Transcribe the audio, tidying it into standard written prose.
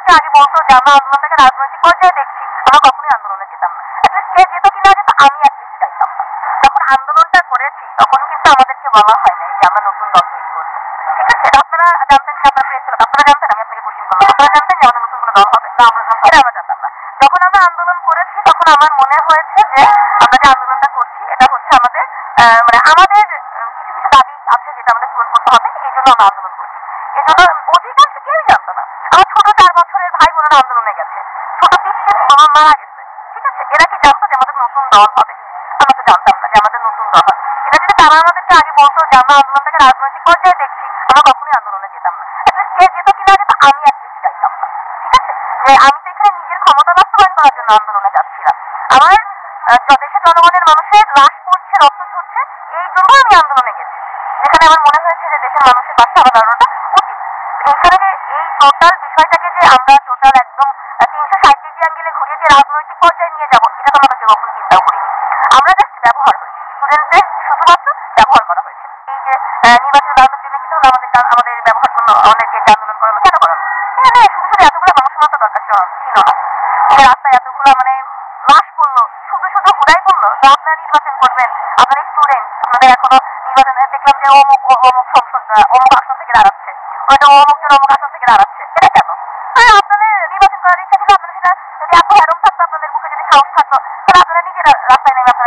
আমাদেরকে আগে বলতো যে আমরা আন্দোলনটাকে রাজনৈতিক পর্যায়ে দেখছি, আমরা কখনোই আন্দোলনে যেতাম না। অ্যাটলিস্ট কে যেত কি না যেত আমি অ্যাটলিস্ট যাইতাম না। যখন আন্দোলনটা করেছি তখন কিন্তু আমাদেরকে বলা হয় নাই যে আমরা নতুন দল তৈরি করবো। ঠিক আছে, আপনারা জানতেন যে আপনার প্রেস ছিল, আপনারা জানতেন, আমি আপনাকে কোশ্চেন করলাম, আপনারা জানতেন যে আমাদের নতুন কোনো দল হবে? না, আমরা জানতাম না। যখন আমরা আন্দোলন করেছি তখন আমার মনে হয়েছে যে আমরা যে আন্দোলনটা করছি এটা হচ্ছে আমাদের মানে আমাদের কিছু কিছু দাবি আছে যেটা আমাদের পূরণ করতে হবে, এই জন্য আমরা আন্দোলন করছি। এই জন্য অধিকাংশ কেউই জানতো না। আমার ছোট 4 বছরের ভাই বোনেরা আন্দোলনে গেছে, ছোট 3 বাবা মারা গেছে। ঠিক আছে, এরা কি জানতো যে আমাদের নতুন দল হবে? আমরা তো জানতাম না যে আমাদের নতুন দল হবে। এটা যদি তারা আমাদেরকে আগে বলতো যে আমরা আন্দোলনটাকে রাজনৈতিক পর্যায়ে দেখছি, আমরা কখনোই আন্দোলনে যেতাম না। অ্যাটলিস্ট কে যেত কি না যেত আমি অ্যাটলিস্ট যাইতাম না। ঠিক আছে, যে আমি তো এখানে নিজের ক্ষমতা বাস্তবায়ন করার জন্য আন্দোলনে যাচ্ছি না। আমার দেশের জনগণের মানুষের লাশ পড়ছে, রক্ত ঝরছে, এই জন্য আমি আন্দোলনে গেছি, যেখানে আমার মনে হয়েছে যে দেশের মানুষের পাশে আমার দাঁড়ানোটা উচিত। এইখানে যে এই টোটাল বিষয়টাকে যে আমরা টোটাল একদম 360 ডিগ্রি অ্যাঙ্গেলে ঘুরিয়ে দিয়ে রাজনৈতিক পর্যায়ে নিয়ে যাবো, এটা তো আমরা কেউ কখনো চিন্তাও করিনি। আমরা জাস্ট ব্যবহার হয়েছি, স্টুডেন্টদের শুধুমাত্র ব্যবহার করা হয়েছে। এই যে নির্বাচন দাঁড়ানোর জন্য কিন্তু আমাদের ব্যবহার করলো, অনেকে আন্দোলন করালো, কেন করালো? এখানে শুধু শুধু এতগুলো মানুষ মাত্র দরকার ছিল না। রাস্তায় এতগুলো মানে লাশ পড়লো, শুধু শুধু ঘুরাই পড়লো, তো আপনারা নির্বাচন করবেন, আপনারা স্টুডেন্ট, আপনাদের এখনো নির্বাচনে দেখলাম যে অমুক অমুক সংসদ অমুক আসন থেকে দাঁড়াচ্ছে, হয়তো অমুক জন অমুক আসন থেকে দাঁড়াচ্ছে, এটা কেন? আপনাদের নির্বাচন করার ইচ্ছা ছিল, আপনারা সেটা যদি এত হ্যারম থাকতো, আপনাদের বুকে যদি সাহস থাকতো, তাহলে আপনারা নিজেরা রাস্তায় নেমে আপনারা